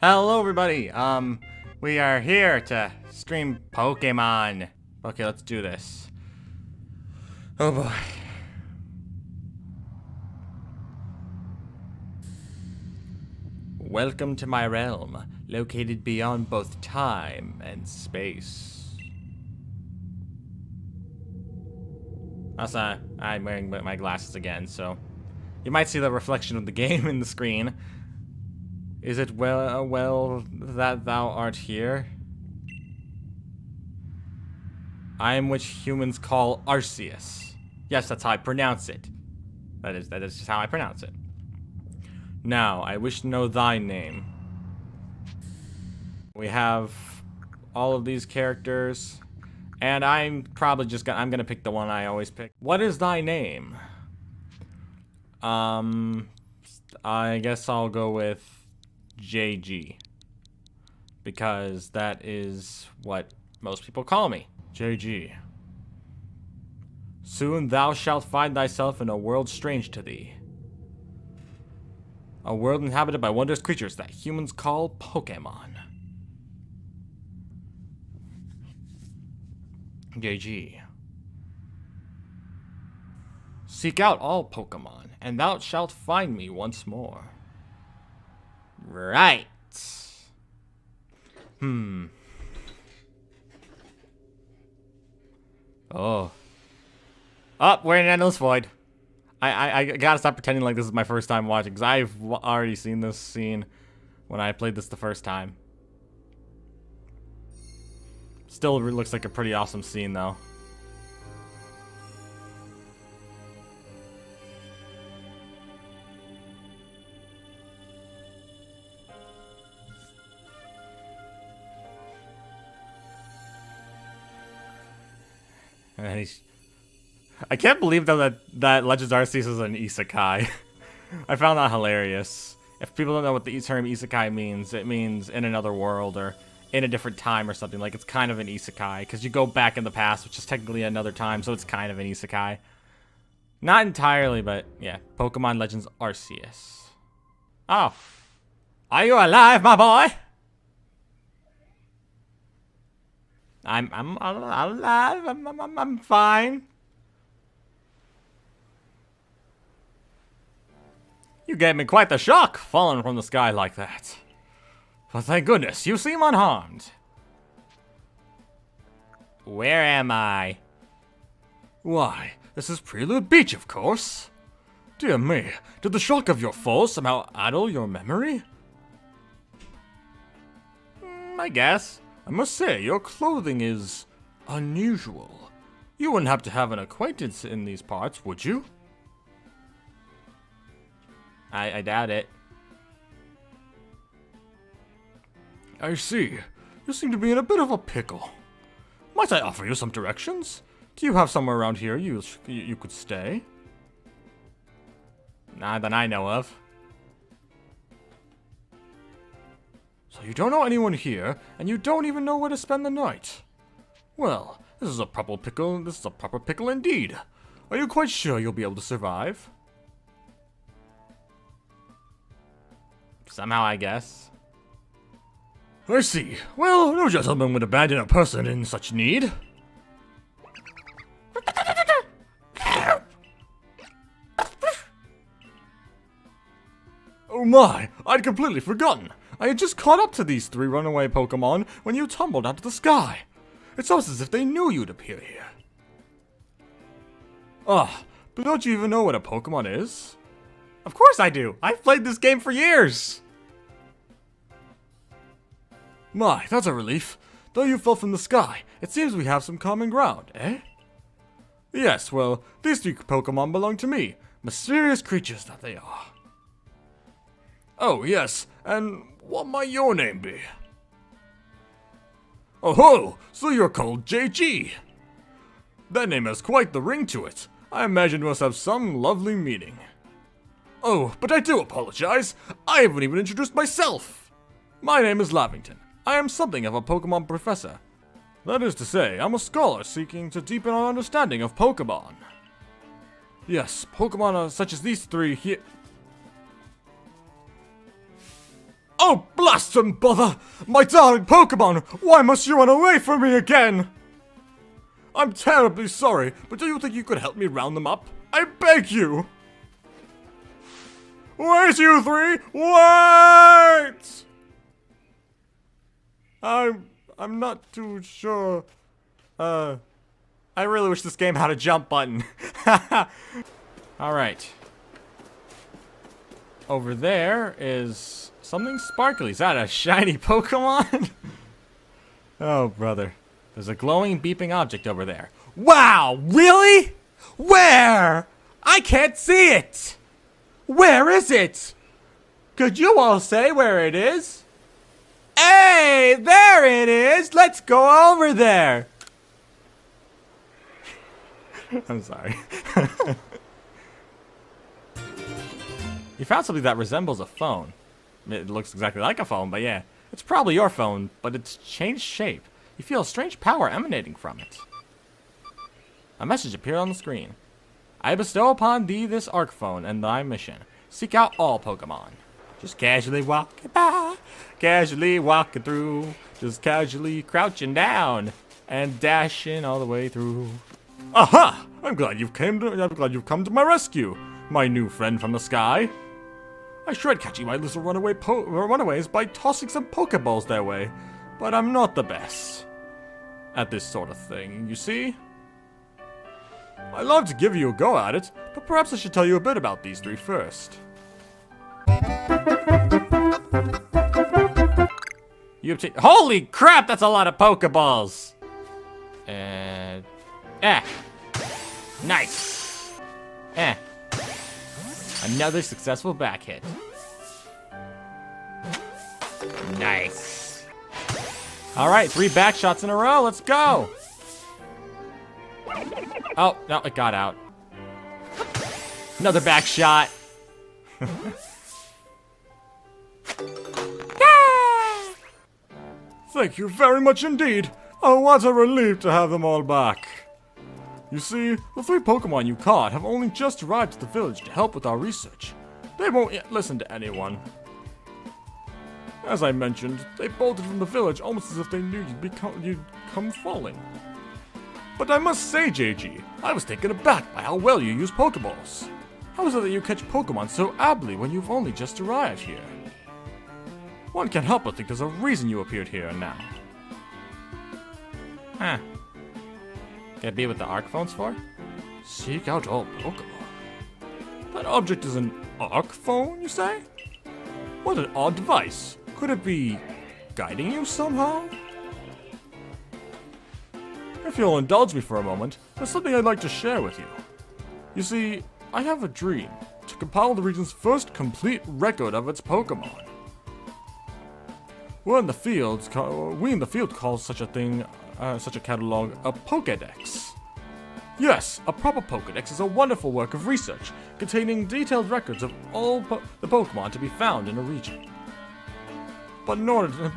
Hello everybody, we are here to stream Pokémon. Okay, let's do this. Oh boy. Welcome to my realm, located beyond both time and space. Also, I'm wearing my glasses again, so you might see the reflection of the game in the screen. Is it well that thou art here? I am which humans call Arceus. Yes, that's how I pronounce it. That is just how I pronounce it. Now, I wish to know thy name. We have all of these characters, and I'm probably just gonna pick the one I always pick. What is thy name? I guess I'll go with JG, because that is what most people call me. JG. Soon thou shalt find thyself in a world strange to thee. A world inhabited by wondrous creatures that humans call Pokémon. JG. Seek out all Pokémon, and thou shalt find me once more. Right. Oh. Oh, we're in an endless void. I gotta stop pretending like this is my first time watching, because I've already seen this scene when I played this the first time. Still looks like a pretty awesome scene, though. And I can't believe though that Legends Arceus is an isekai. I found that hilarious. If people don't know what the term isekai means, it means in another world or in a different time or something. Like, it's kind of an isekai because you go back in the past, which is technically another time, so it's kind of an isekai. Not entirely, but yeah. Pokemon Legends Arceus. Oh. Are you alive, my boy? I'm alive. I'm fine. You gave me quite the shock, falling from the sky like that. But thank goodness, you seem unharmed. Where am I? Why, this is Prelude Beach, of course. Dear me, did the shock of your fall somehow addle your memory? I guess. I must say, your clothing is unusual. You wouldn't have to have an acquaintance in these parts, would you? I doubt it. I see. You seem to be in a bit of a pickle. Might I offer you some directions? Do you have somewhere around here you could stay? Not that I know of. So you don't know anyone here, and you don't even know where to spend the night. Well, this is a proper pickle. This is a proper pickle indeed. Are you quite sure you'll be able to survive? Somehow, I guess. I see. Well, no gentleman would abandon a person in such need. Oh my, I'd completely forgotten. I had just caught up to these three runaway Pokemon when you tumbled out of the sky. It's almost as if they knew you'd appear here. Ah, but don't you even know what a Pokemon is? Of course I do. I've played this game for years. My, that's a relief. Though you fell from the sky, it seems we have some common ground, eh? Yes, well, these three Pokemon belong to me. Mysterious creatures that they are. Oh, yes, and what might your name be? Oh ho, so you're called JG. That name has quite the ring to it. I imagine it must have some lovely meaning. Oh, but I do apologize. I haven't even introduced myself. My name is Lavington. I am something of a Pokemon professor. That is to say, I'm a scholar seeking to deepen our understanding of Pokemon. Yes, Pokemon such as these three here. Oh, blast and bother! My darling Pokemon! Why must you run away from me again? I'm terribly sorry, but do you think you could help me round them up? I beg you! Wait, you three! Wait! I'm not too sure. I really wish this game had a jump button. Alright. Over there is something sparkly. Is that a shiny Pokemon? Oh, brother. There's a glowing, beeping object over there. Wow! Really? Where? I can't see it! Where is it? Could you all say where it is? Hey! There it is! Let's go over there! I'm sorry. You found something that resembles a phone. It looks exactly like a phone, but yeah. It's probably your phone, but it's changed shape. You feel a strange power emanating from it. A message appeared on the screen. I bestow upon thee this Arc phone and thy mission. Seek out all Pokemon. Just casually walking by, casually walking through, just casually crouching down and dashing all the way through. Aha! I'm glad you've come to my rescue, my new friend from the sky. I tried catching my little runaways by tossing some Pokeballs their way, but I'm not the best at this sort of thing, you see? I'd love to give you a go at it, but perhaps I should tell you a bit about these three first. You obtain— Holy crap, that's a lot of Pokeballs! Nice! Another successful back hit. Nice. Alright, 3 back shots in a row, let's go! Oh, no, it got out. Another back shot. Thank you very much indeed. Oh, what a relief to have them all back. You see, the 3 Pokemon you caught have only just arrived at the village to help with our research. They won't yet listen to anyone. As I mentioned, they bolted from the village almost as if they knew you'd come falling. But I must say, JG, I was taken aback by how well you use Pokeballs. How is it that you catch Pokemon so ably when you've only just arrived here? One can't help but think there's a reason you appeared here now. Huh. Can it be what the Arc phone's for? Seek out all Pokemon. That object is an Arc phone, you say? What an odd device. Could it be guiding you somehow? If you'll indulge me for a moment, there's something I'd like to share with you. You see, I have a dream to compile the region's first complete record of its Pokemon. We in the field call such a thing, such a catalog, a Pokédex. Yes, a proper Pokédex is a wonderful work of research containing detailed records of all the Pokemon to be found in a region. But in order to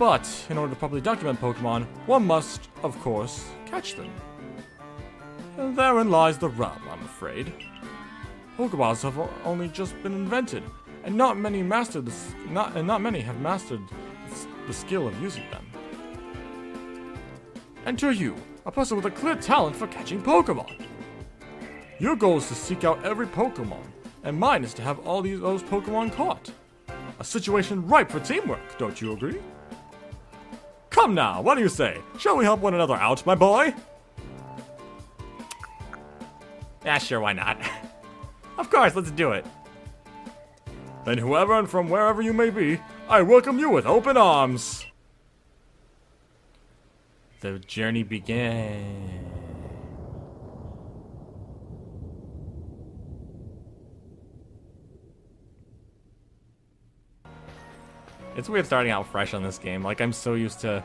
properly document Pokemon, one must, of course, catch them. And therein lies the rub, I'm afraid. Pokeballs have only just been invented, and not many have mastered the skill of using them. Enter you, a person with a clear talent for catching Pokemon. Your goal is to seek out every Pokemon, and mine is to have all those Pokemon caught. A situation ripe for teamwork, don't you agree? Come now, what do you say? Shall we help one another out, my boy? Yeah, sure, why not? Of course, let's do it. Then whoever and from wherever you may be, I welcome you with open arms. The journey begins. It's weird starting out fresh on this game. Like, I'm so used to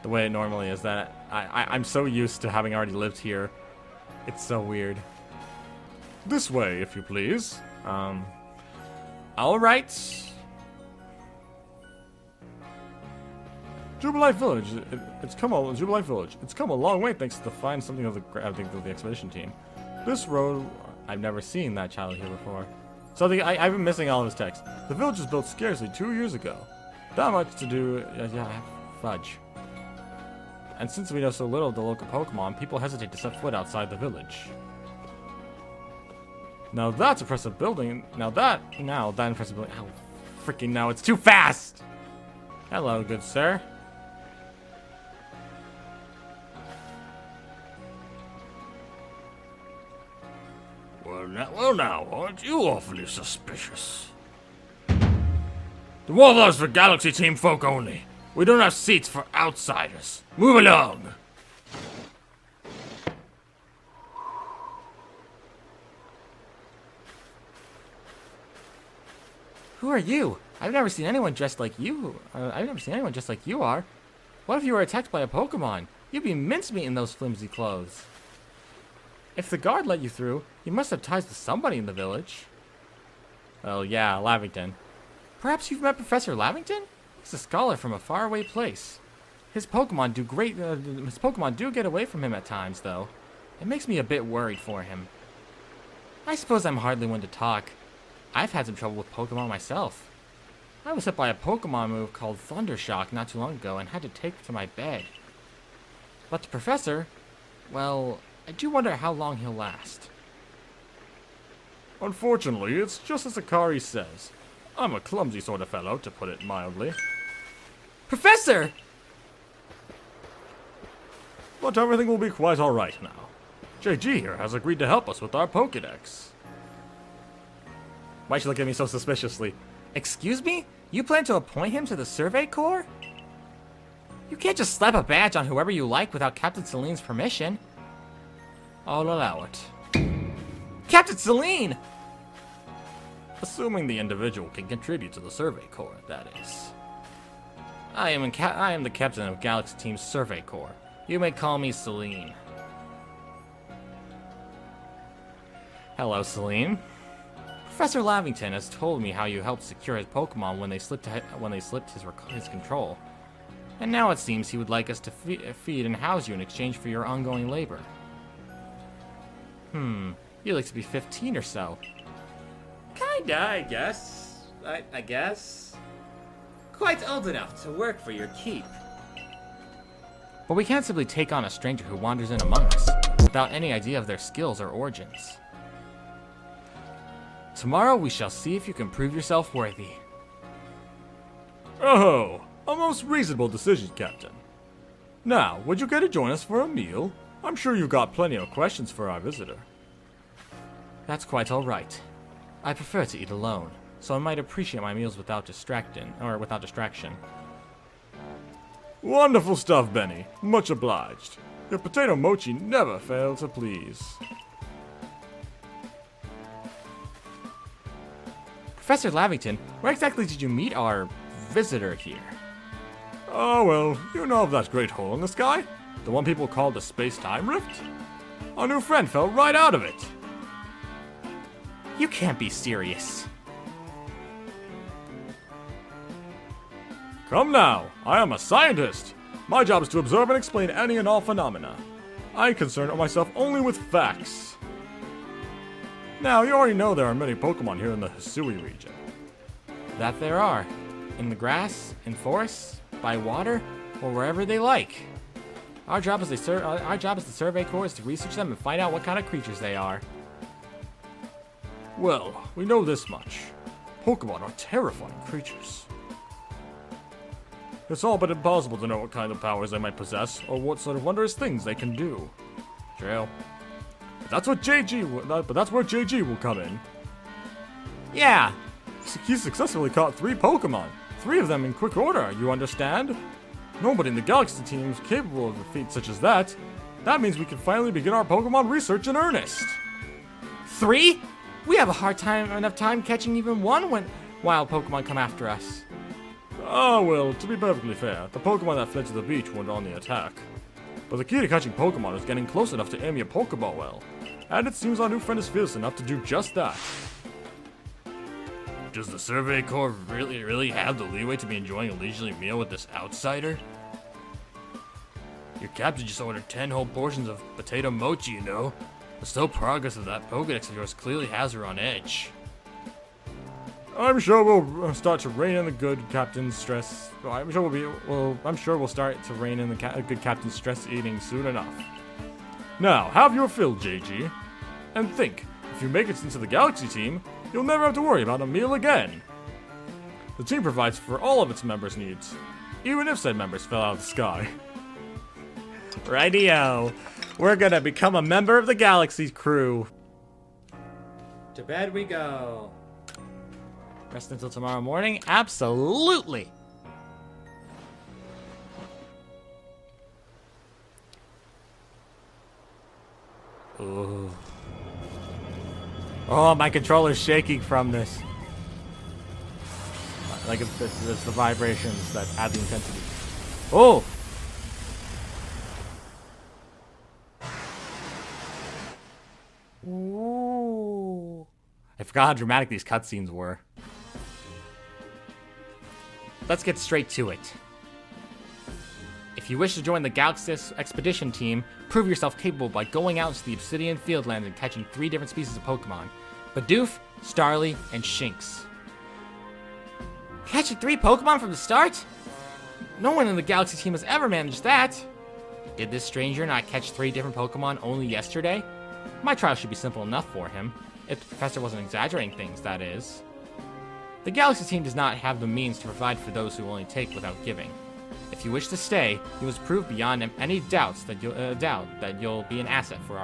the way it normally is that I'm so used to having already lived here. It's so weird. This way, if you please. Alright. Jubilite Village. Jubilite Village. It's come a long way thanks to the fine something of the expedition team. This road, I've never seen that child here before. So I've been missing all of his text. The village was built scarcely 2 years ago. That much to do, yeah, fudge. And since we know so little of the local Pokemon, people hesitate to set foot outside the village. Now that's an impressive building. Now that impressive building. Ow, freaking no, it's too fast! Hello, good sir. Well now, aren't you awfully suspicious? The Wallflowers for Galaxy Team folk only. We don't have seats for outsiders. Move along. Who are you? I've never seen anyone dressed like you. I've never seen anyone dressed like you are. What if you were attacked by a Pokemon? You'd be mincemeat in those flimsy clothes. If the guard let you through, you must have ties with somebody in the village. Well, yeah, Lavington. Perhaps you've met Professor Lavington? He's a scholar from a faraway place. His Pokemon do get away from him at times, though. It makes me a bit worried for him. I suppose I'm hardly one to talk. I've had some trouble with Pokemon myself. I was hit by a Pokemon move called Thundershock not too long ago and had to take it to my bed. But the professor, well, I do wonder how long he'll last. Unfortunately, it's just as Akari says. I'm a clumsy sort of fellow, to put it mildly. Professor! But everything will be quite alright now. JG here has agreed to help us with our Pokédex. Why'd you look at me so suspiciously? Excuse me? You plan to appoint him to the Survey Corps? You can't just slap a badge on whoever you like without Captain Celine's permission. I'll allow it. Captain Celine! Assuming the individual can contribute to the Survey Corps, that is. I am the captain of Galaxy Team's Survey Corps. You may call me Celine. Hello, Celine. Professor Lavington has told me how you helped secure his Pokemon when they slipped his control. And now it seems he would like us to feed and house you in exchange for your ongoing labor. You like to be 15 or so. Kinda, I guess. I guess. Quite old enough to work for your keep. But we can't simply take on a stranger who wanders in among us, without any idea of their skills or origins. Tomorrow we shall see if you can prove yourself worthy. Oh, a most reasonable decision, Captain. Now, would you care to join us for a meal? I'm sure you've got plenty of questions for our visitor. That's quite all right. I prefer to eat alone, so I might appreciate my meals without distraction. Wonderful stuff, Benny. Much obliged. Your potato mochi never failed to please. Professor Lavington, where exactly did you meet our visitor here? Oh, well, you know of that great hole in the sky? The one people call the space-time rift? Our new friend fell right out of it. You can't be serious. Come now, I am a scientist. My job is to observe and explain any and all phenomena. I concern myself only with facts. Now, you already know there are many Pokemon here in the Hisui region. That there are. In the grass, in forests, by water, or wherever they like. Our job as the Survey Corps is to research them and find out what kind of creatures they are. Well, we know this much. Pokemon are terrifying creatures. It's all but impossible to know what kind of powers they might possess, or what sort of wondrous things they can do. True. But that's where JG will come in. Yeah. He successfully caught 3 Pokemon. 3 of them in quick order, you understand? Nobody in the Galaxy Team is capable of a feat such as that. That means we can finally begin our Pokemon research in earnest. 3? We have a hard enough time catching even one when wild Pokemon come after us. Oh, well, to be perfectly fair, the Pokemon that fled to the beach weren't on the attack. But the key to catching Pokemon is getting close enough to aim your Pokeball well. And it seems our new friend is fierce enough to do just that. Does the Survey Corps really have the leeway to be enjoying a leisurely meal with this outsider? Your captain just ordered 10 whole portions of potato mochi, you know? The slow progress of that Pokédex of yours clearly has her on edge. I'm sure we'll start to rein in the good captain's stress. I'm sure we'll start to rein in the good captain's stress eating soon enough. Now, have your fill, JG. And think, if you make it into the Galaxy team, you'll never have to worry about a meal again. The team provides for all of its members' needs, even if said members fell out of the sky. Rightio. We're gonna become a member of the Galaxy crew. To bed we go. Rest until tomorrow morning? Absolutely. Ooh. Oh, my controller's shaking from this. Like it's the vibrations that add the intensity. Oh! Ooh. I forgot how dramatic these cutscenes were. Let's get straight to it. If you wish to join the Galaxy Expedition team, prove yourself capable by going out into the Obsidian Fieldlands and catching 3 different species of Pokemon. Bidoof, Starly, and Shinx. Catching 3 Pokemon from the start? No one in the Galaxy team has ever managed that. Did this stranger not catch 3 different Pokemon only yesterday? My trial should be simple enough for him. If the professor wasn't exaggerating things, that is. The Galaxy team does not have the means to provide for those who only take without giving. If you wish to stay, you must prove beyond any doubts that you'll be an asset for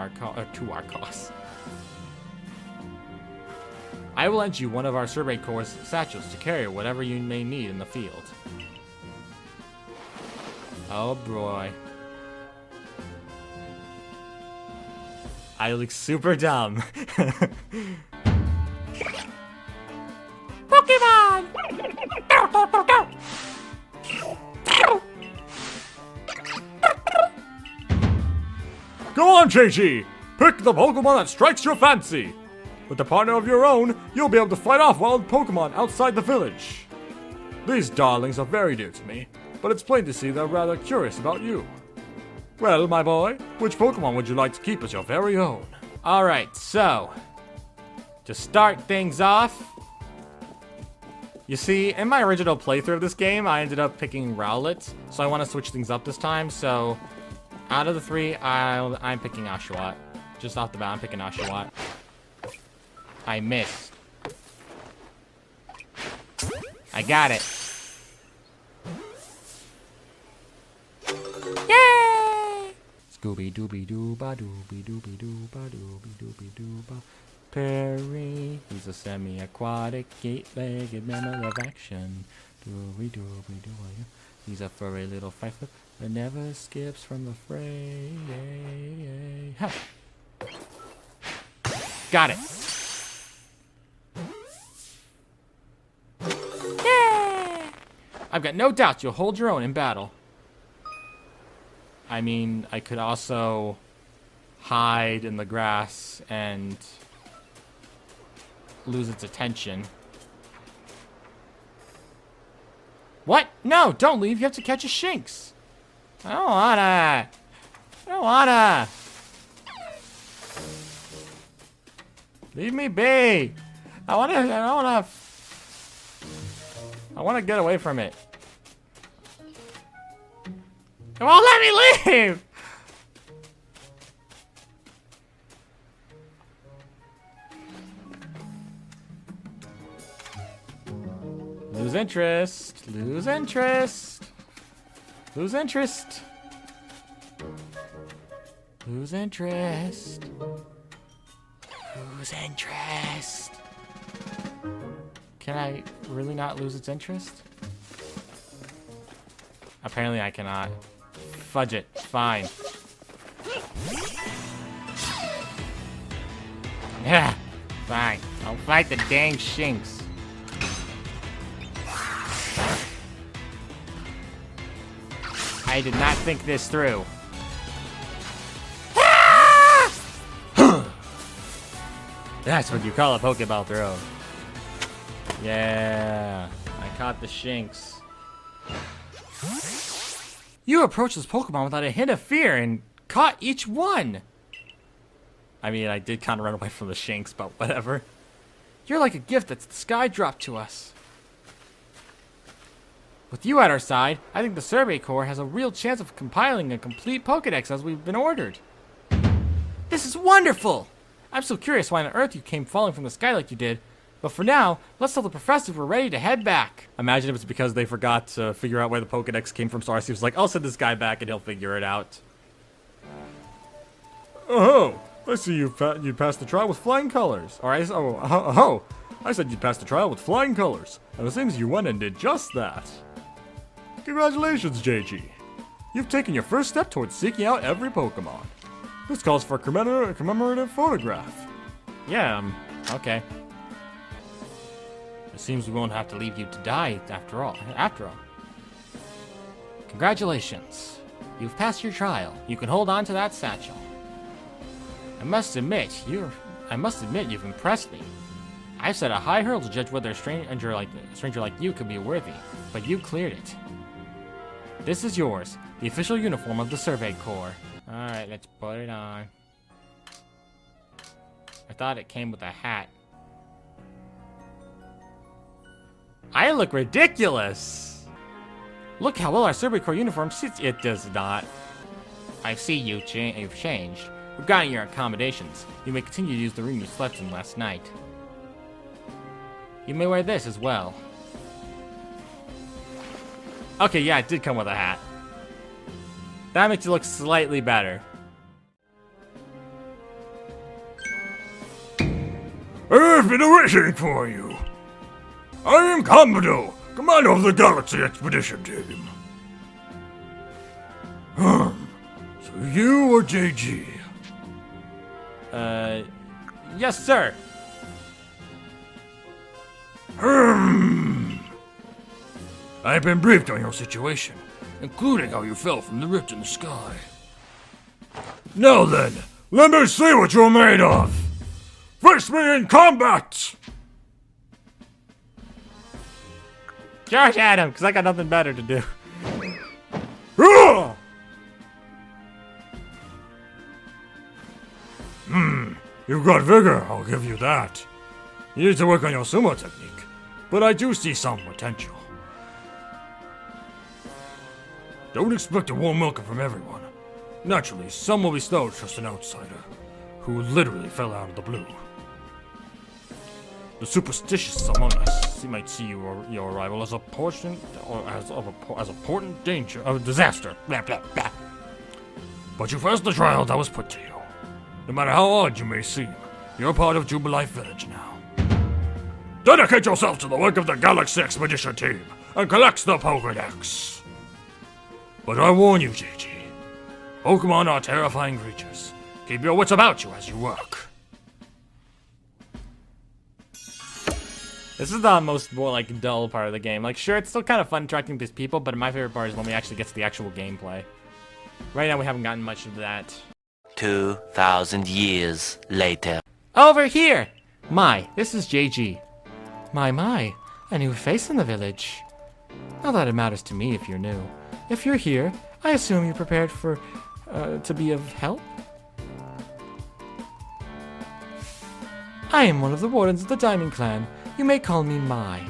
to our cause. I will lend you one of our Survey Corps' satchels to carry whatever you may need in the field. Oh boy. I look super dumb. Pokemon! Go on, JG! Pick the Pokemon that strikes your fancy! With a partner of your own, you'll be able to fight off wild Pokemon outside the village. These darlings are very dear to me, but it's plain to see they're rather curious about you. Well, my boy, which Pokemon would you like to keep as your very own? Alright, so, to start things off, you see, in my original playthrough of this game, I ended up picking Rowlet, so I want to switch things up this time, so out of the 3, I'm picking Oshawott. Just off the bat, I'm picking Oshawott. I missed. I got it. Yay! Scooby Dooby Dooba Dooby Dooby Dooba Dooby Dooby Dooba. Perry, he's a semi-aquatic, 8-legged mammal of action. Dooby Dooby Dooba. He's a furry little five-foot that never skips from the fray. Ha. Got it. Yeah! I've got no doubt you'll hold your own in battle. I mean, I could also hide in the grass and lose its attention. What? No, don't leave. You have to catch a Shinx. I don't wanna. Leave me be. I wanna get away from it. It won't let me leave. Lose interest. Lose interest. Lose interest. Lose interest. Lose interest. Can I really not lose its interest? Apparently I cannot. Fudge it. Fine. Yeah. Fine. I'll fight the dang Shinx. I did not think this through. That's what you call a Pokeball throw. Yeah, I caught the Shinx. You approached this Pokemon without a hint of fear and caught each one. I mean, I did kind of run away from the Shinx, but whatever. You're like a gift that's the sky dropped to us. With you at our side, I think the Survey Corps has a real chance of compiling a complete Pokédex as we've been ordered. This is wonderful! I'm so curious why on earth you came falling from the sky like you did. But for now, let's tell the professor we're ready to head back. Imagine if it's because they forgot to figure out where the Pokedex came from, so Arceus was like, I'll send this guy back and he'll figure it out. Oh, I see you passed the trial with flying colors. Or I said you passed the trial with flying colors. And it seems you went and did just that. Congratulations, JG. You've taken your first step towards seeking out every Pokemon. This calls for a commemorative photograph. Yeah, okay. It seems we won't have to leave you to die after all. Congratulations. You've passed your trial. You can hold on to that satchel. I must admit you've impressed me. I've set a high hurdle to judge whether a stranger like you could be worthy, but you cleared it. This is yours, the official uniform of the Survey Corps. Alright, let's put it on. I thought it came with a hat. I look ridiculous! Look how well our Survey Corps uniform suits. It does not. I see you've changed. We've gotten your accommodations. You may continue to use the room you slept in last night. You may wear this as well. Okay, yeah, it did come with a hat. That makes it look slightly better. I've been waiting for you. I am Commodore, commander of the Galaxy Expedition Team. So you are JG? Yes, sir. I've been briefed on your situation, including how you fell from the rift in the sky. Now then, let me see what you're made of! Face me in combat! Charge at him, because I got nothing better to do. You've got vigor, I'll give you that. You need to work on your sumo technique, but I do see some potential. Don't expect a warm welcome from everyone. Naturally, some will be slow to trust an outsider, who literally fell out of the blue. The superstitious among us might see your arrival as a portent danger, a disaster. Blah blah blah. But you passed the trial that was put to you. No matter how odd you may seem, you're part of Jubilife Village now. Dedicate yourself to the work of the Galaxy Expedition Team and collect the Pokédex. But I warn you, JG, Pokemon are terrifying creatures. Keep your wits about you as you work. This is the most more like dull part of the game. Like, sure, it's still kind of fun interacting with these people, but my favorite part is when we actually get to the actual gameplay. Right now, we haven't gotten much of that. 2,000 years later. Over here! My, this is JG. My, a new face in the village. Not that it matters to me if you're new. If you're here, I assume you're prepared for, to be of help? I am one of the wardens of the Diamond Clan. You may call me Mai.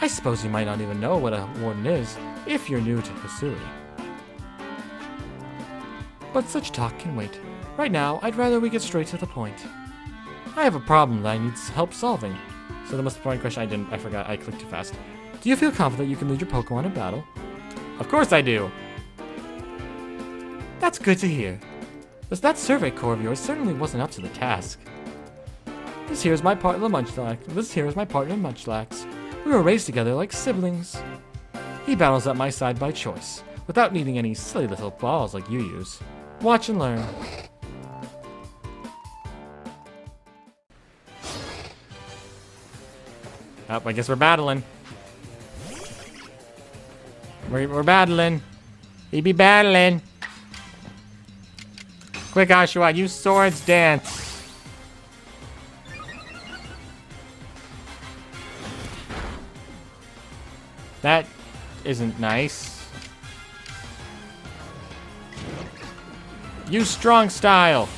I suppose you might not even know what a warden is, if you're new to Hisui. But such talk can wait. Right now, I'd rather we get straight to the point. I have a problem that I need help solving. So the most important question I forgot, I clicked too fast. Do you feel confident you can lead your Pokemon in battle? Of course I do. That's good to hear. But that Survey Corps of yours certainly wasn't up to the task. This here is my partner Munchlax. We were raised together like siblings. He battles at my side by choice, without needing any silly little balls like you use. Watch and learn. Oh, I guess we're battling. We're battling. We be battling. Quick, Oshawott, use Swords Dance. That isn't nice. Use Strong Style.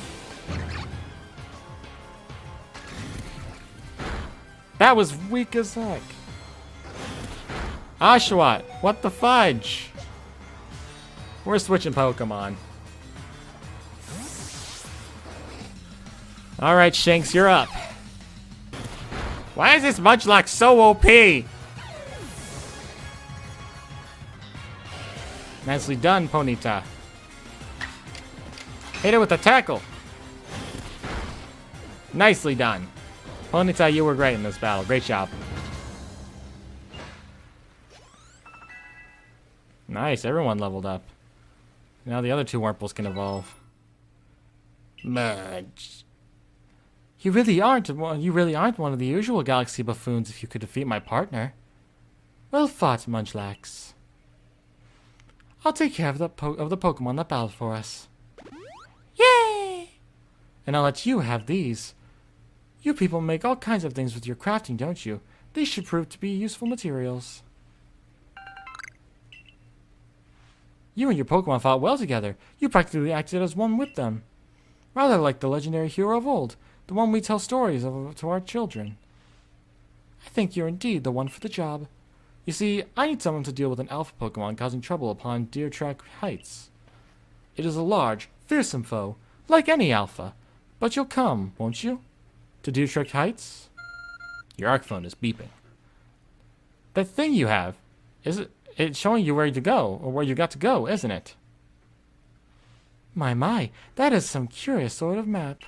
That was weak as heck. Oshawott, what the fudge? We're switching Pokemon. Alright, Shanks, you're up. Why is this Munchlax so OP? Nicely done, Ponyta. Hit it with a tackle. Nicely done. Ponyta, you were great in this battle. Great job. Nice, everyone leveled up. Now the other two Wurmples can evolve. Mudge. You really aren't one of the usual galaxy buffoons if you could defeat my partner. Well fought, Munchlax. I'll take care of the Pokemon that battled for us. Yay! And I'll let you have these. You people make all kinds of things with your crafting, don't you? These should prove to be useful materials. You and your Pokemon fought well together. You practically acted as one with them. Rather like the legendary hero of old, the one we tell stories of to our children. I think you're indeed the one for the job. You see, I need someone to deal with an alpha Pokemon causing trouble upon Deer Track Heights. It is a large, fearsome foe, like any alpha. But you'll come, won't you? To Deer Track Heights? Your ARC phone is beeping. That thing you have, it's showing you where to go, or where you got to go, isn't it? My, that is some curious sort of map.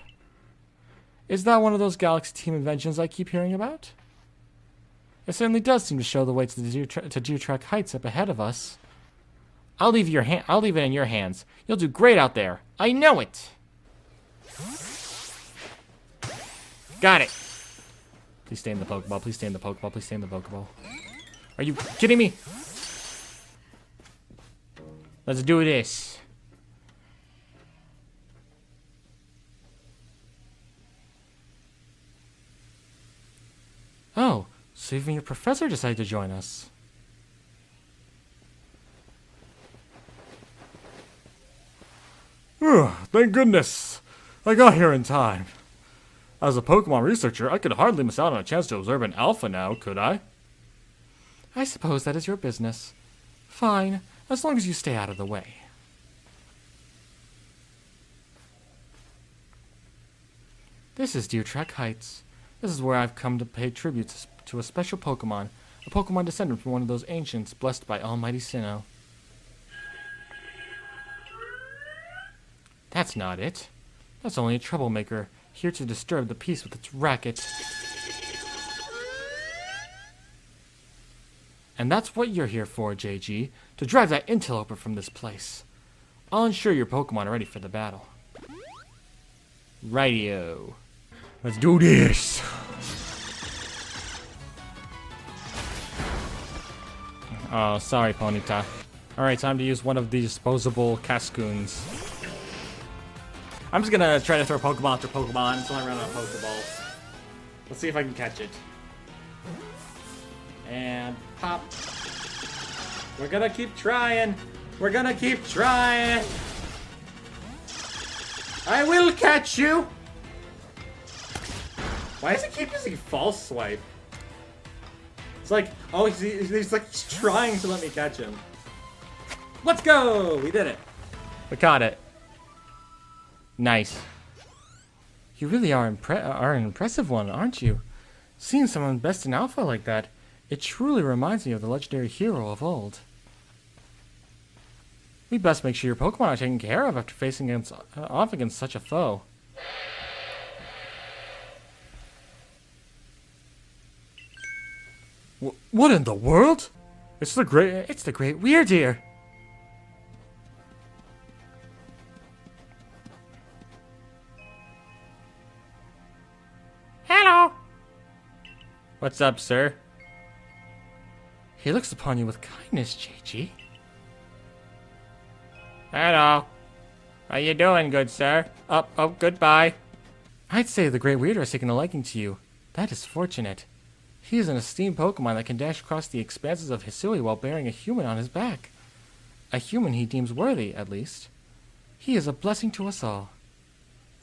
Is that one of those Galaxy Team inventions I keep hearing about? It certainly does seem to show the way to Deer Track Heights up ahead of us. I'll leave it in your hands. You'll do great out there. I know it. Got it. Please stay in the Pokeball. Please stay in the Pokeball. Please stay in the Pokeball. Are you kidding me? Let's do this. Oh, so even your professor decided to join us. Thank goodness. I got here in time. As a Pokemon researcher, I could hardly miss out on a chance to observe an alpha now, could I? I suppose that is your business. Fine, as long as you stay out of the way. This is Deer Track Heights. This is where I've come to pay tribute to a special Pokemon, a Pokemon descendant from one of those ancients blessed by Almighty Sinnoh. That's not it. That's only a troublemaker, here to disturb the peace with its racket. And that's what you're here for, JG, to drive that interloper from this place. I'll ensure your Pokemon are ready for the battle. Rightio. Let's do this. Oh, sorry, Ponyta. Alright, time to use one of the disposable Cascoons. I'm just gonna try to throw Pokeball after Pokemon until I run out of Pokeballs. Let's see if I can catch it. And pop. We're gonna keep trying. We're gonna keep trying. I will catch you. Why does he keep using false swipe? It's like, oh, he's like trying to let me catch him. Let's go! We did it. We caught it. Nice. You really are an impressive one, aren't you? Seeing someone best in alpha like that, it truly reminds me of the legendary hero of old. We best make sure your Pokemon are taken care of after facing off against such a foe. What in the world? It's the great Weirdeer. Hello. What's up, sir? He looks upon you with kindness, JG. Hello. How you doing, good sir? Oh, goodbye. I'd say the Great Weirder has taken a liking to you. That is fortunate. He is an esteemed Pokemon that can dash across the expanses of Hisui while bearing a human on his back. A human he deems worthy, at least. He is a blessing to us all.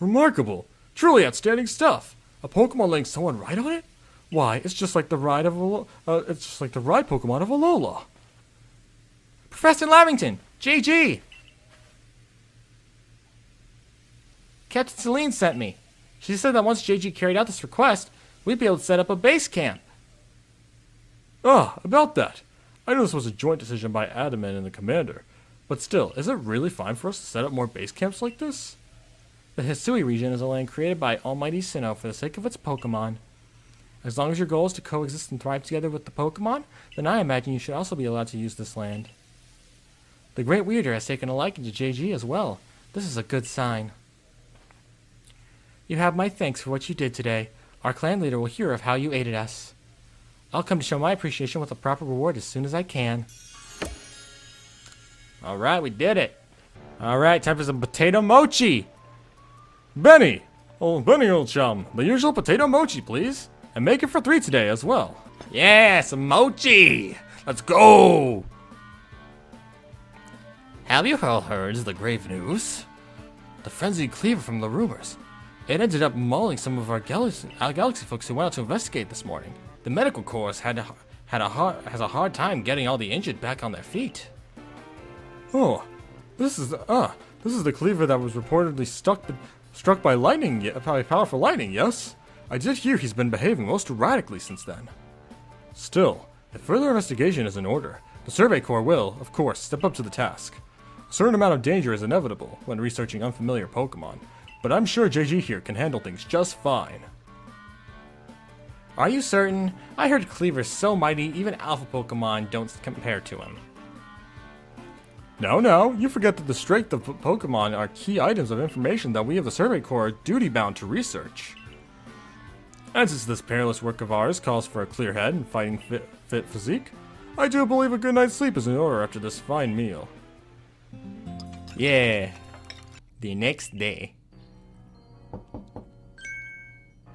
Remarkable. Truly outstanding stuff. A Pokemon letting someone ride on it? Why, it's just like the ride Pokemon of Alola. Professor Lavington! JG! Captain Celine sent me. She said that once JG carried out this request, we'd be able to set up a base camp. Ah, about that. I know this was a joint decision by Adaman and the commander, but still, is it really fine for us to set up more base camps like this? The Hisui region is a land created by Almighty Sinnoh for the sake of its Pokemon. As long as your goal is to coexist and thrive together with the Pokemon, then I imagine you should also be allowed to use this land. The Great Weirder has taken a liking to JG as well. This is a good sign. You have my thanks for what you did today. Our clan leader will hear of how you aided us. I'll come to show my appreciation with a proper reward as soon as I can. Alright, we did it. Alright, time for some potato mochi. Benny! Oh, Benny, old chum, the usual potato mochi, please. And make it for 3 today as well. Yeah, some mochi. Let's go. Have you all heard the grave news? The frenzied cleaver from the rumors. It ended up mauling some of our galaxy folks who went out to investigate this morning. The medical corps has a hard time getting all the injured back on their feet. Oh, this is the cleaver that was reportedly struck by lightning, by powerful lightning, yes? I did hear he's been behaving most erratically since then. Still, if further investigation is in order, the Survey Corps will, of course, step up to the task. A certain amount of danger is inevitable when researching unfamiliar Pokemon, but I'm sure JG here can handle things just fine. Are you certain? I heard Cleaver's so mighty, even Alpha Pokemon don't compare to him. No, you forget that the strength of Pokemon are key items of information that we of the Survey Corps are duty-bound to research. And since this perilous work of ours calls for a clear head and fighting fit physique, I do believe a good night's sleep is in order after this fine meal. Yeah. The next day.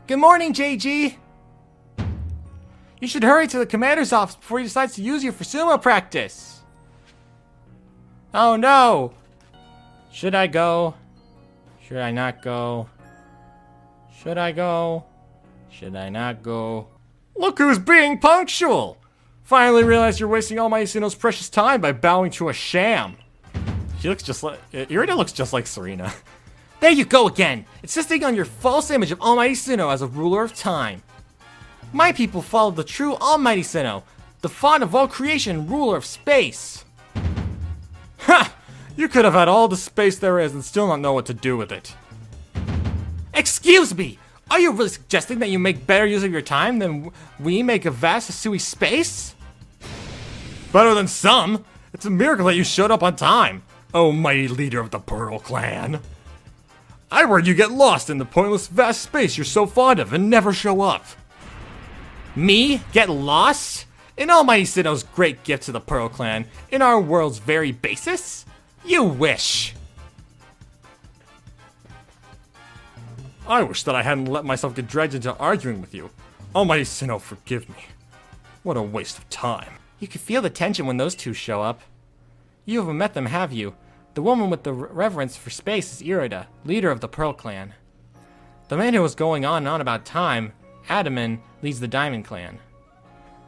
Good morning, JG! You should hurry to the commander's office before he decides to use you for sumo practice! Oh no! Should I go? Should I not go? Should I go? Should I not go? Look who's being punctual! Finally realized you're wasting Almighty Sinnoh's precious time by bowing to a sham. She looks just like... Irida looks just like Serena. There you go again! Insisting on your false image of Almighty Sinnoh as a ruler of time. My people follow the true Almighty Sinnoh, the font of all creation and ruler of space. Ha! You could have had all the space there is and still not know what to do with it. Excuse me! Are you really suggesting that you make better use of your time than we make of vast Hisui space? Better than some! It's a miracle that you showed up on time, oh mighty leader of the Pearl Clan. I heard you get lost in the pointless vast space you're so fond of and never show up. Me? Get lost? In Almighty Sinnoh's great gift to the Pearl Clan, in our world's very basis? You wish! I wish that I hadn't let myself get dragged into arguing with you. Almighty Sinnoh, forgive me. What a waste of time. You can feel the tension when those two show up. You haven't met them, have you? The woman with the reverence for space is Irida, leader of the Pearl Clan. The man who was going on and on about time, Adaman, leads the Diamond Clan.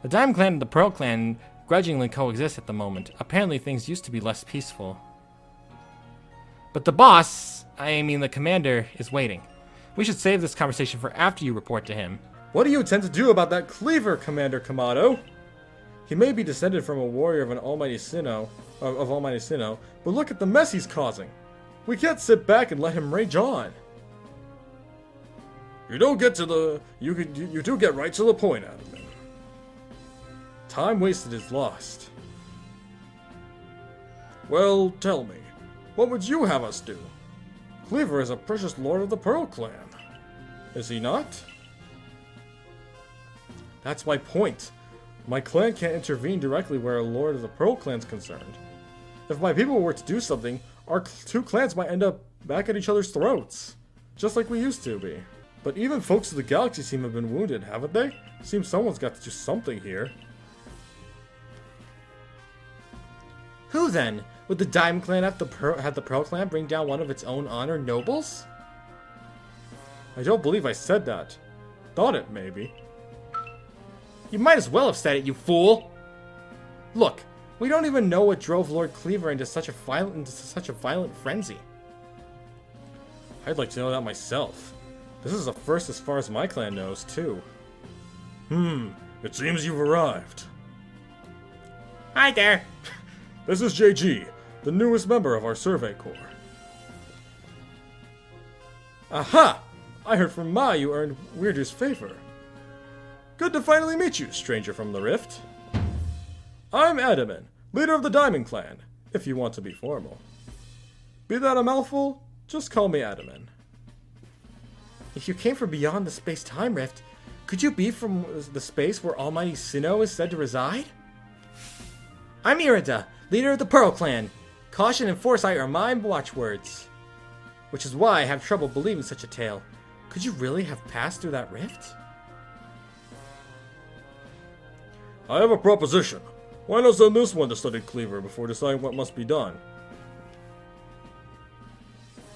The Diamond Clan and the Pearl Clan grudgingly coexist at the moment. Apparently things used to be less peaceful. But the boss, I mean the commander, is waiting. We should save this conversation for after you report to him. What do you intend to do about that cleaver, Commander Kamado? He may be descended from a warrior of Almighty Sinnoh, but look at the mess he's causing. We can't sit back and let him rage on. You do get right to the point, Adaman. Time wasted is lost. Well, tell me, what would you have us do? Cleaver is a precious lord of the Pearl Clan, is he not? That's my point. My clan can't intervene directly where a lord of the Pearl Clan's concerned. If my people were to do something, our two clans might end up back at each other's throats, just like we used to be. But even folks of the galaxy seem to have been wounded, haven't they? Seems someone's got to do something here. Who then? Would the Diamond Clan have the Pearl Clan bring down one of its own honored nobles? I don't believe I said that. Thought it, maybe. You might as well have said it, you fool! Look, we don't even know what drove Lord Cleaver into such a violent frenzy. I'd like to know that myself. This is a first as far as my clan knows, too. It seems you've arrived. Hi there! This is JG, the newest member of our Survey Corps. Aha! I heard from Ma you earned Weirder's favor. Good to finally meet you, stranger from the Rift. I'm Adaman, leader of the Diamond Clan, if you want to be formal. Be that a mouthful, just call me Adaman. If you came from beyond the space-time rift, could you be from the space where Almighty Sinnoh is said to reside? I'm Irida, leader of the Pearl Clan. Caution and foresight are my watchwords. Which is why I have trouble believing such a tale. Could you really have passed through that rift? I have a proposition. Why not send this one to study Cleaver before deciding what must be done?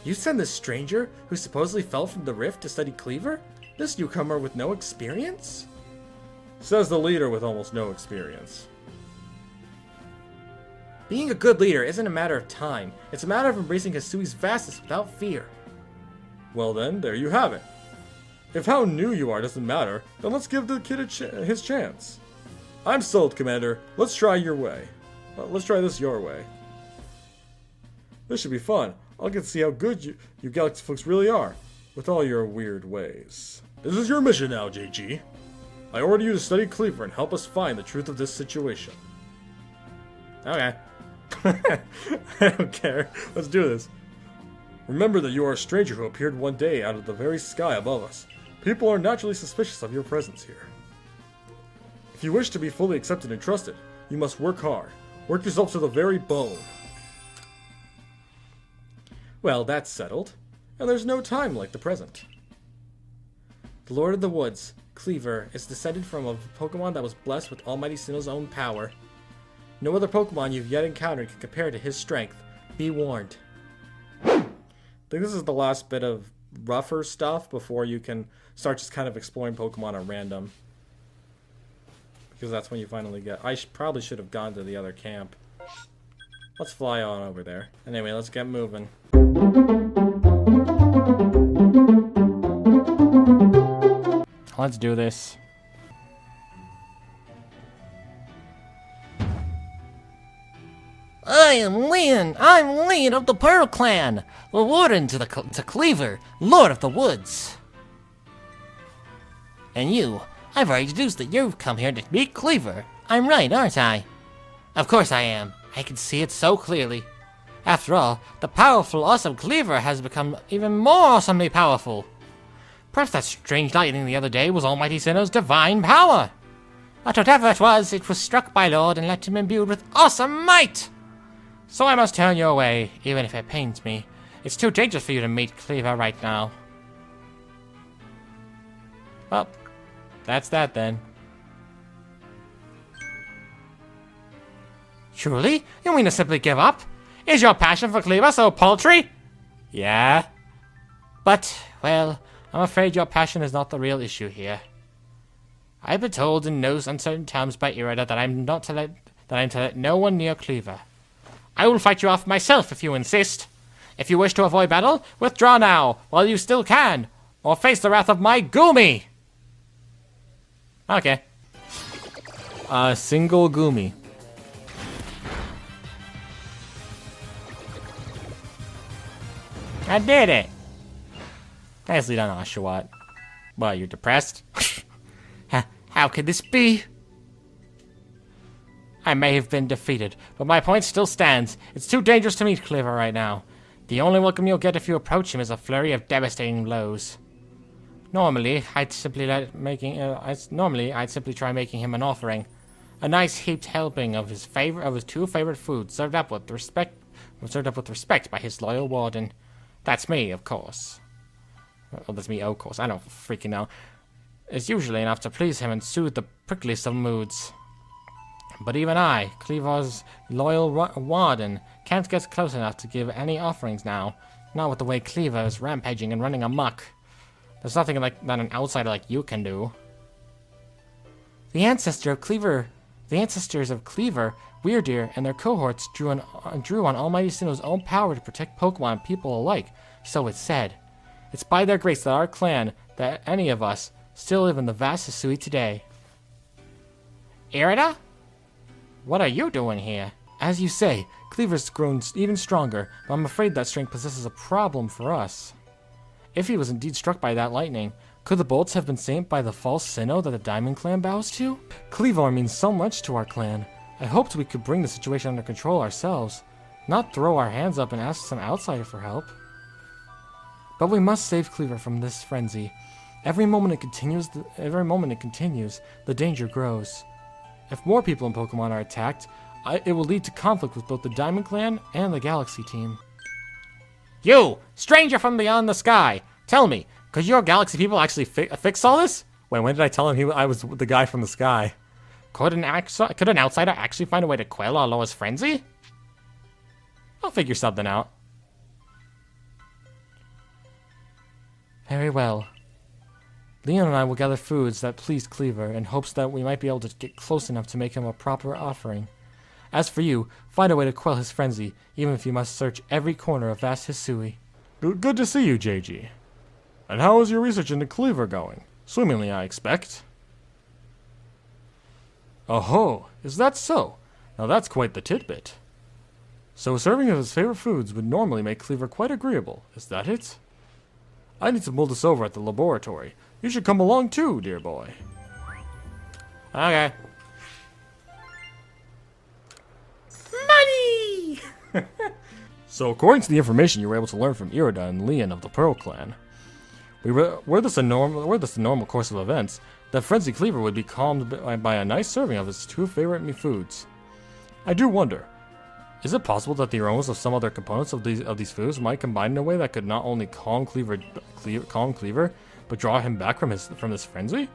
You send this stranger, who supposedly fell from the rift, to study Cleaver? This newcomer with no experience? Says the leader with almost no experience. Being a good leader isn't a matter of time. It's a matter of embracing Hisui's vastness without fear. Well then, there you have it. If how new you are doesn't matter, then let's give the kid his chance. I'm sold, Commander. Let's try your way. Let's try this your way. This should be fun. I'll get to see how good you Galaxy folks really are, with all your weird ways. This is your mission now, JG. I order you to study Cleaver and help us find the truth of this situation. Okay. I don't care. Let's do this. Remember that you are a stranger who appeared one day out of the very sky above us. People are naturally suspicious of your presence here. If you wish to be fully accepted and trusted, you must work hard. Work yourself to the very bone. Well, that's settled. And there's no time like the present. The Lord of the Woods, Cleaver, is descended from a Pokemon that was blessed with Almighty Sinnoh's own power. No other Pokemon you've yet encountered can compare to his strength. Be warned. I think this is the last bit of rougher stuff before you can start just kind of exploring Pokemon at random. Because that's when you finally get... I probably should have gone to the other camp. Let's fly on over there. Anyway, let's get moving. Let's do this. I am Lyn. I'm Lyn of the Pearl Clan, the warden to Cleaver, Lord of the Woods. And you, I've already deduced that you've come here to meet Cleaver. I'm right, aren't I? Of course I am. I can see it so clearly. After all, the powerful, awesome Cleaver has become even more awesomely powerful. Perhaps that strange lightning the other day was Almighty Sinnoh's divine power. But whatever it was struck by Lord and left him imbued with awesome might. So I must turn your way, even if it pains me. It's too dangerous for you to meet Cleaver right now. Well, that's that then. Truly? You mean to simply give up? Is your passion for Cleaver so paltry? Yeah? But, well, I'm afraid your passion is not the real issue here. I've been told in no uncertain terms by Irida that I'm to let no one near Cleaver. I will fight you off myself if you insist. If you wish to avoid battle, withdraw now, while you still can, or face the wrath of my Goomy! Okay. Single Goomy. I did it! Nicely done, Oshawott. What, you're depressed? How could this be? I may have been defeated, but my point still stands. It's too dangerous to meet Cleaver right now. The only welcome you'll get if you approach him is a flurry of devastating blows. Normally, I'd simply try making him an offering, a nice heaped helping of his two favorite foods, served up with respect by his loyal warden. That's me, of course. Well, that's me, of course. I don't freaking know. It's usually enough to please him and soothe the prickliest of moods. But even I, Cleaver's loyal warden, can't get close enough to give any offerings now. Not with the way Cleaver is rampaging and running amok. There's nothing like that an outsider like you can do. The ancestors of Cleaver, Weirdeer, and their cohorts drew on Almighty Sinnoh's own power to protect Pokemon and people alike, so it's said. It's by their grace that our clan, that any of us, still live in the vast Hisui today. Irida? What are you doing here? As you say, Cleaver's grown even stronger, but I'm afraid that strength possesses a problem for us. If he was indeed struck by that lightning, could the bolts have been sent by the false Sinnoh that the Diamond Clan bows to? Cleaver means so much to our clan. I hoped we could bring the situation under control ourselves, not throw our hands up and ask some outsider for help. But we must save Cleaver from this frenzy. Every moment it continues, the danger grows. If more people in Pokemon are attacked, it will lead to conflict with both the Diamond Clan and the Galaxy team. You, stranger from beyond the sky, tell me, could your Galaxy people actually fix all this? Wait, when did I tell him I was the guy from the sky? Could an outsider actually find a way to quell Alola's frenzy? I'll figure something out. Very well. Leon and I will gather foods that please Cleaver in hopes that we might be able to get close enough to make him a proper offering. As for you, find a way to quell his frenzy, even if you must search every corner of vast Hisui. Good to see you, JG. And how is your research into Cleaver going? Swimmingly, I expect. Oh, is that so? Now that's quite the tidbit. So a serving of his favorite foods would normally make Cleaver quite agreeable, is that it? I need to mull this over at the laboratory. You should come along too, dear boy. Okay. Money! So according to the information you were able to learn from Irida and Leon of the Pearl Clan, were this a normal course of events, that Frenzy Cleaver would be calmed by a nice serving of his two favorite foods. I do wonder, is it possible that the aromas of some other components of these foods might combine in a way that could not only calm Cleaver, but draw him back from this frenzy?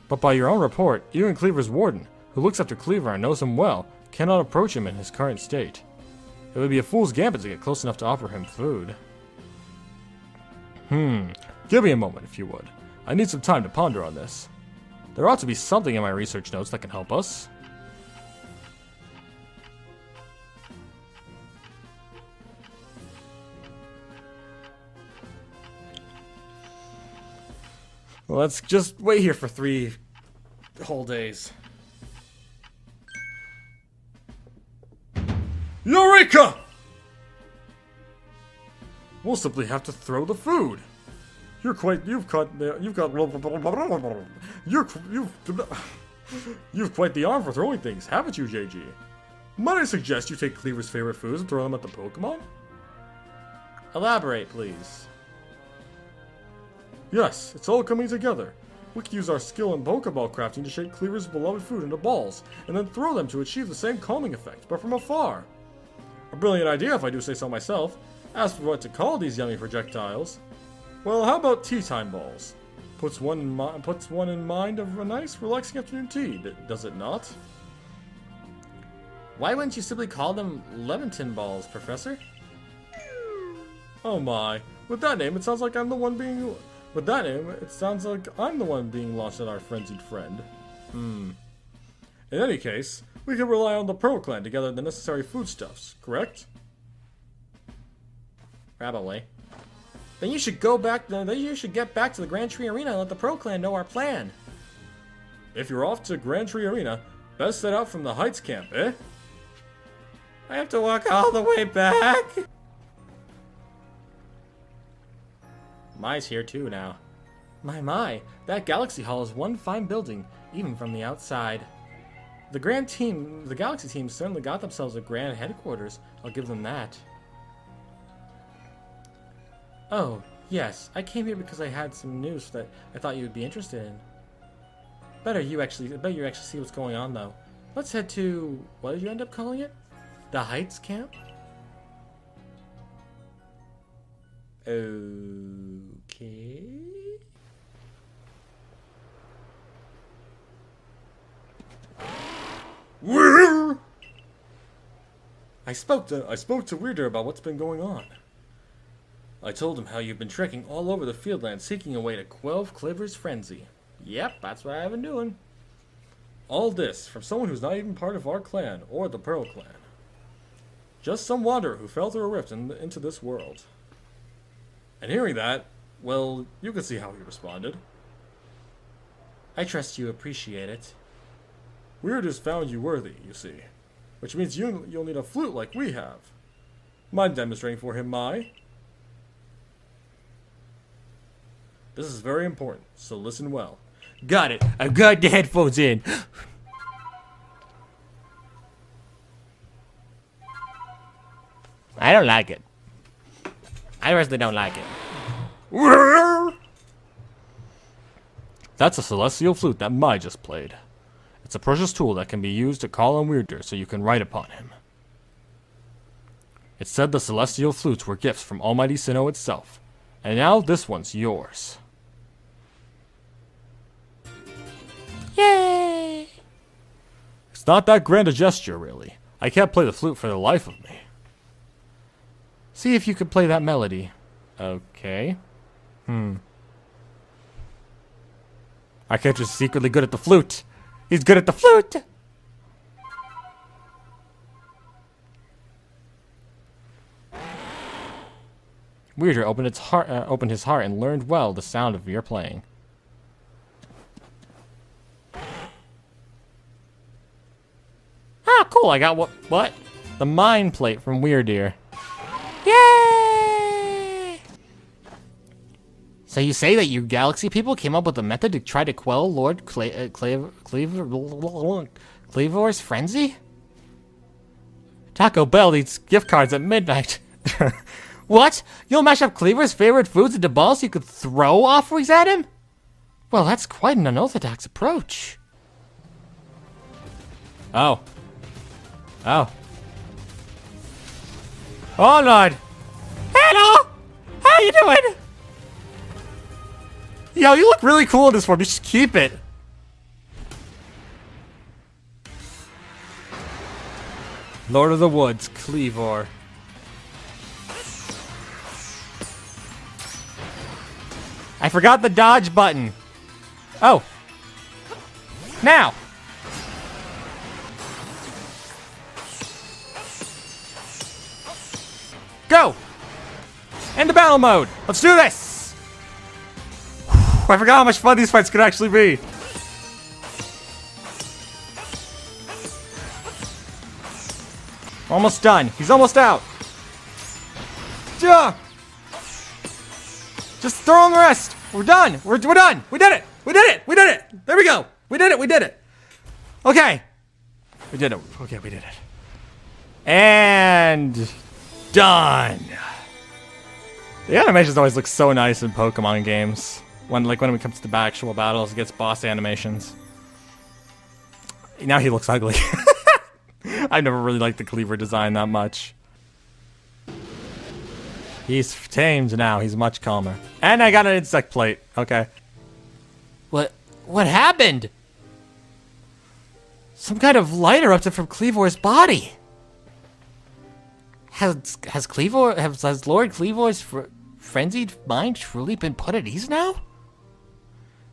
But by your own report, even Cleaver's warden, who looks after Cleaver and knows him well, cannot approach him in his current state. It would be a fool's gambit to get close enough to offer him food. Give me a moment, if you would. I need some time to ponder on this. There ought to be something in my research notes that can help us. Well, let's just wait here for 3 whole days. Eureka! We'll simply have to throw the food. You've quite the arm for throwing things, haven't you, JG? Might I suggest you take Cleaver's favorite foods and throw them at the Pokemon? Elaborate, please. Yes, it's all coming together. We can use our skill in Pokeball crafting to shape Cleaver's beloved food into balls, and then throw them to achieve the same calming effect, but from afar. A brilliant idea if I do say so myself. As for what to call these yummy projectiles, well, how about tea time balls? Puts one in mind of a nice, relaxing afternoon tea, does it not? Why wouldn't you simply call them Leviton balls, Professor? Oh my, with that name, it sounds like I'm the one being... With that name, it sounds like I'm the one being launched at our frenzied friend. In any case, we can rely on the Pearl Clan to gather the necessary foodstuffs, correct? Probably. Then you should get back to the Grand Tree Arena and let the Pearl Clan know our plan. If you're off to Grand Tree Arena, best set out from the Heights camp, eh? I have to walk all the way back. Mai's here too now. My, that Galaxy Hall is one fine building, even from the outside. The Galaxy team certainly got themselves a grand headquarters, I'll give them that. Oh, yes, I came here because I had some news that I thought you would be interested in. I bet you actually see what's going on though. Let's head to, what did you end up calling it? The Heights camp? Okay. I spoke to Weirder about what's been going on. I told him how you've been trekking all over the Fieldland seeking a way to quell Cleaver's frenzy. Yep, that's what I've been doing. All this from someone who's not even part of our clan or the Pearl clan. Just some wanderer who fell through a rift into this world. And hearing that, well, you can see how he responded. I trust you appreciate it. Weird has found you worthy, you see. Which means you'll need a flute like we have. Mind demonstrating for him, Mai? This is very important, so listen well. Got it. I've got the headphones in. I don't like it. I personally don't like it. That's a celestial flute that Mai just played. It's a precious tool that can be used to call on Weirder so you can write upon him. It said the celestial flutes were gifts from Almighty Sinnoh itself, and now this one's yours. Yay! It's not that grand a gesture, really. I can't play the flute for the life of me. See if you could play that melody. Okay. Arceus is secretly good at the flute. He's good at the flute! Weirder opened his heart and learned well the sound of your playing. Ah, cool. I got what? The mind plate from Weirdeer. Yay! So you say that you galaxy people came up with a method to try to quell Lord Cleavor's frenzy? Taco Bell eats gift cards at midnight. What? You'll mash up Cleaver's favorite foods into balls so you could throw offerings at him? Well, that's quite an unorthodox approach. Oh. Oh, Lord. Hello! How you doing? Yo, you look really cool in this form. You should keep it. Lord of the Woods, Cleavor. I forgot the dodge button. Oh. Now. Go. Into battle mode. Let's do this. I forgot how much fun these fights could actually be. Almost done. He's almost out. Yeah. Just throw in the rest. We're done. We're done. We did it. We did it. We did it. There we go. We did it. We did it. Okay. We did it. Okay, we did it. And done. The animations always look so nice in Pokemon games. When it comes to the actual battles against boss animations. Now he looks ugly. I never really liked the Cleaver design that much. He's tamed now. He's much calmer. And I got an insect plate. Okay. What happened? Some kind of light erupted from Cleavor's body. Has Lord Cleavor's frenzied mind truly been put at ease now?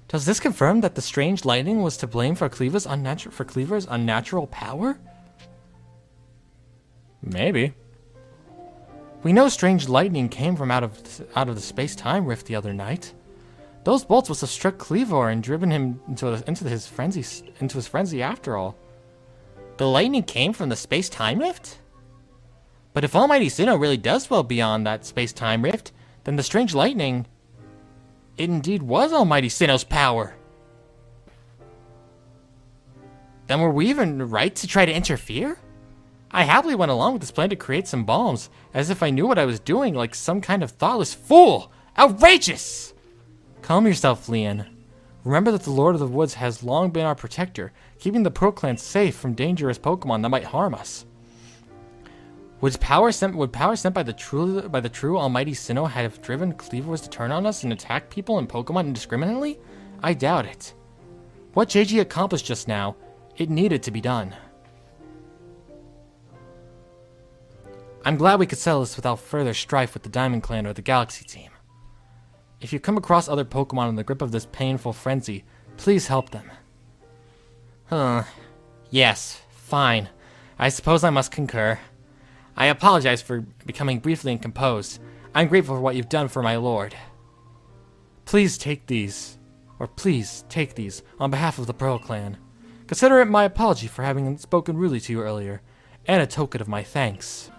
Does this confirm that the strange lightning was to blame for Cleavor's unnatural power? Maybe. We know strange lightning came from out of the space-time rift the other night. Those bolts must have struck Cleavor and driven him into his frenzy after all. The lightning came from the space-time rift? But if Almighty Sinnoh really does dwell beyond that space-time rift, then the strange lightning, it indeed was Almighty Sinnoh's power. Then were we even right to try to interfere? I happily went along with this plan to create some bombs, as if I knew what I was doing, like some kind of thoughtless fool! Outrageous! Calm yourself, Leon. Remember that the Lord of the Woods has long been our protector, keeping the Pearl Clan safe from dangerous Pokemon that might harm us. Would power sent by the true Almighty Sinnoh have driven Cleavors to turn on us and attack people and Pokemon indiscriminately? I doubt it. What JG accomplished just now, it needed to be done. I'm glad we could settle this without further strife with the Diamond Clan or the Galaxy team. If you come across other Pokemon in the grip of this painful frenzy, please help them. Yes, fine. I suppose I must concur. I apologize for becoming briefly incomposed. I'm grateful for what you've done for my lord. Please take these on behalf of the Pearl Clan. Consider it my apology for having spoken rudely to you earlier, and a token of my thanks.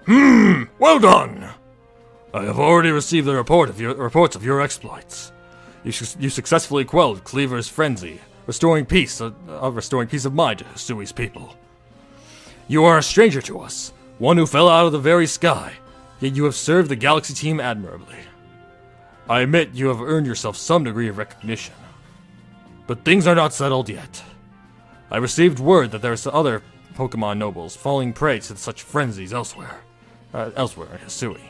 Well done! I have already received the reports of your exploits. You successfully quelled Cleaver's frenzy, restoring peace of mind to Hisui's people. You are a stranger to us, one who fell out of the very sky, yet you have served the Galaxy team admirably. I admit you have earned yourself some degree of recognition. But things are not settled yet. I received word that there are other Pokemon nobles falling prey to such frenzies elsewhere in Hisui.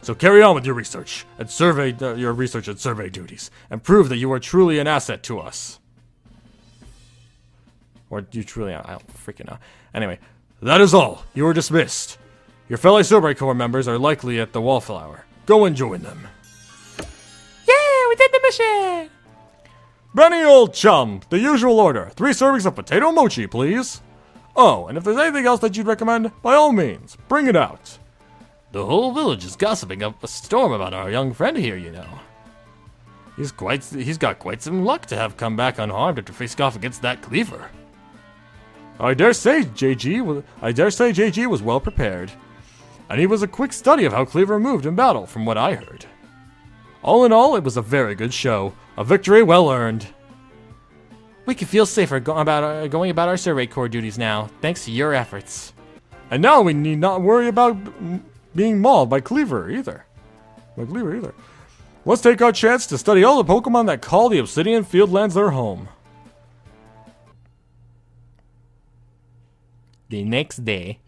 So carry on with your research and survey duties, and prove that you are truly an asset to us. Or you truly are, I don't freaking know. Anyway, that is all. You are dismissed. Your fellow Survey Corps members are likely at the Wallflower. Go and join them. Yeah, we did the mission! Benny, old chum, the usual order. 3 servings of potato mochi, please. Oh, and if there's anything else that you'd recommend, by all means, bring it out. The whole village is gossiping up a storm about our young friend here, you know. He's got quite some luck to have come back unharmed after facing off against that Cleaver. I dare say JG was well prepared. And he was a quick study of how Cleaver moved in battle, from what I heard. All in all, it was a very good show. A victory well earned. We can feel safer going about our Survey Corps duties now, thanks to your efforts. And now we need not worry about being mauled by Cleaver either. Let's take our chance to study all the Pokemon that call the Obsidian Fieldlands their home. The next day.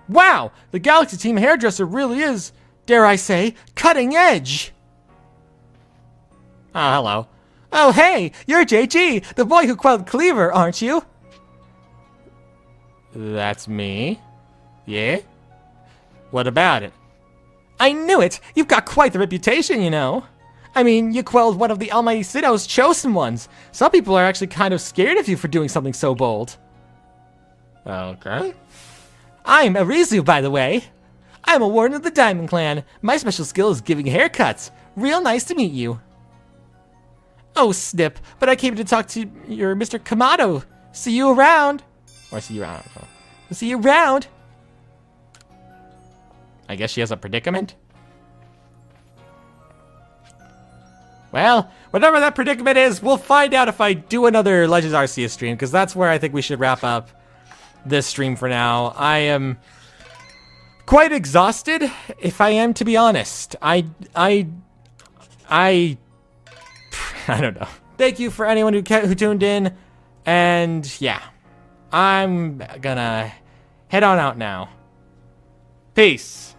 Wow! The Galaxy Team hairdresser really is, dare I say, cutting edge! Oh, hello. Oh, hey! You're JG, the boy who quelled Cleaver, aren't you? That's me. Yeah? What about it? I knew it! You've got quite the reputation, you know. I mean, you quelled one of the Almighty Sinnoh's chosen ones. Some people are actually kind of scared of you for doing something so bold. Okay. I'm Arizu, by the way. I'm a warden of the Diamond Clan. My special skill is giving haircuts. Real nice to meet you. Oh, snip, but I came to talk to your Mr. Kamado. See you around. Or see you around. See you around. I guess she has a predicament? Well, whatever that predicament is, we'll find out if I do another Legends Arceus stream, because that's where I think we should wrap up this stream for now. I am quite exhausted, if I am to be honest. I don't know. Thank you for anyone who tuned in, and yeah, I'm gonna head on out now. Peace.